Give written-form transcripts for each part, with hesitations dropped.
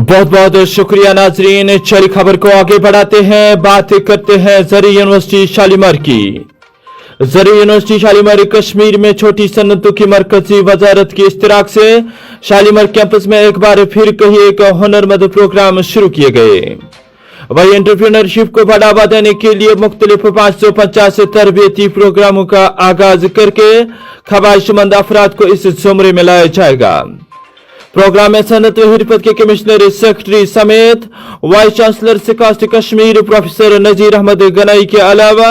बहुत बहुत शुक्रिया नाजरीन। चली खबर को आगे बढ़ाते हैं, बात करते हैं जरी यूनिवर्सिटी शालीमार की। जरी यूनिवर्सिटी शालीमार कश्मीर में छोटी सन्नतों की मरकजी वजारत की इश्तिराक से शालीमार कैंपस में एक बार फिर कहीं एक हुनरमंद प्रोग्राम शुरू किए गए। वही एंटरप्रेन्योरशिप को बढ़ावा देने के लिए मुख्तलिफ 550 तरबियती प्रोग्रामों का आगाज करके ख्वाहिशमंद अफराद को इस जुमरे में लाया जाएगा। प्रोग्राम में सनत व हिरफत के कमिश्नर सेक्रेटरी समेत vice chancellor सिकास्ट Kashmir professor Nazir Ahmad Ganai के अलावा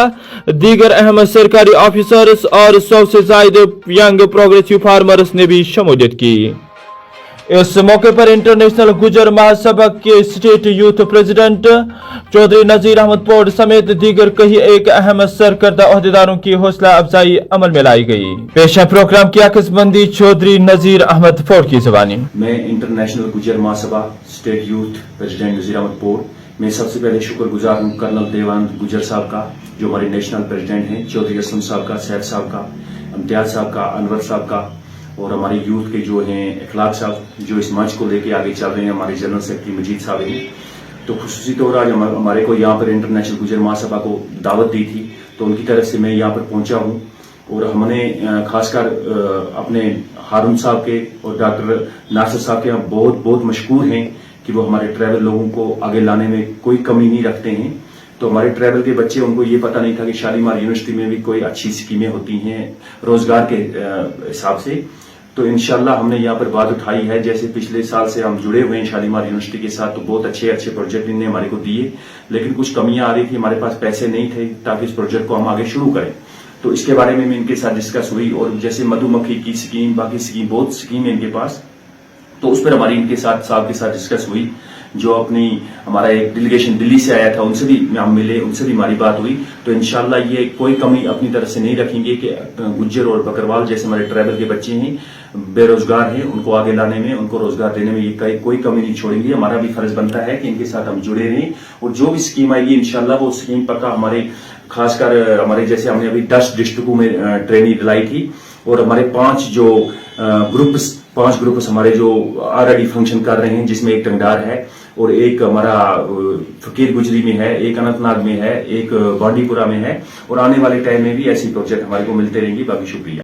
दीगर अहम सरकारी ऑफिसर्स और 100 से ज्यादा यंग प्रोग्रेसिव फार्मर्स ने भी शमूलियत की। इस मौके पर इंटरनेशनल गुजर महासभा के state youth president Chaudhary Nazir Ahmad पौड़ समेत दीगर कई एक अहम सरकर्दा अहदेदारों की हौसला अफजाई अमल में लाई गई। पेश है प्रोग्राम की आकसबंदी चौधरी नजीर अहमद पौड़ की ज़बानी। मैं इंटरनेशनल गुजर महासभा state youth president Nazir Ahmad पौड़, मैं सबसे पहले शुक्रगुजार हूँ कर्नल देवानंद गुजर साहब का, जो हमारे नेशनल प्रेसिडेंट हैं, चौधरी असलम साहब का, सैफ साहब का, इम्तियाज साहब का, अनवर साहब का, और हमारे यूथ के जो हैं इखलाक साहब, जो इस मंच को लेके आगे चल रहे हैं, हमारे जनरल सेक्रेटरी मजीद साहब हैं। तो खुसूसी तौर आज हमारे को यहाँ पर इंटरनेशनल गुजर महासभा को दावत दी थी, तो उनकी तरफ से मैं यहाँ पर पहुँचा हूँ। और हमने खासकर अपने हारून साहब के और डॉक्टर नासिर साहब के यहाँ बहुत बहुत मशहूर हैं कि वो हमारे ट्रैवल लोगों को आगे लाने में कोई कमी नहीं रखते हैं। तो हमारे ट्रैवल के बच्चे, उनको ये पता नहीं था कि शालीमार यूनिवर्सिटी में भी कोई अच्छी स्कीमें होती हैं रोजगार के हिसाब से। तो इंशाल्लाह हमने यहाँ पर बात उठाई है, जैसे पिछले साल से हम जुड़े हुए हैं शालीमार यूनिवर्सिटी के साथ, तो बहुत अच्छे अच्छे प्रोजेक्ट इन्होंने हमारे को दिए, लेकिन कुछ कमियां आ रही थी, हमारे पास पैसे नहीं थे ताकि इस प्रोजेक्ट को हम आगे शुरू करें। तो इसके बारे में इनके साथ डिस्कस हुई, और जैसे मधुमक्खी की स्कीम, बाकी स्कीम, बहुत स्कीम है इनके पास, तो उस पर हमारी इनके साथ साहब के साथ डिस्कस हुई। जो अपनी हमारा एक डेलीगेशन दिल्ली से आया था, उनसे भी हम मिले, उनसे भी हमारी बात हुई। तो इंशाल्लाह ये कोई कमी अपनी तरफ से नहीं रखेंगे कि गुज्जर और बकरवाल जैसे हमारे ट्राइबल के बच्चे हैं, बेरोजगार हैं, उनको आगे लाने में, उनको रोजगार देने में ये कोई कमी नहीं छोड़ेंगे। हमारा भी फर्ज बनता है कि इनके साथ हम जुड़े रहें, और जो भी स्कीम आएगी इंशाल्लाह वो स्कीम पक्का हमारे, खासकर हमारे जैसे हमने अभी 10 डिस्ट्रिक्टों में ट्रेनिंग दिलाई थी, और हमारे 5 ग्रुप्स हमारे जो ऑलरेडी फंक्शन कर रहे हैं, जिसमें एक टंगडार है, और एक हमारा फकीर गुजरी में है, एक अनंतनाग में है, एक बांडीपुरा में है, और आने वाले टाइम में भी ऐसी प्रोजेक्ट हमारे को मिलते रहेंगे। बाकी शुक्रिया।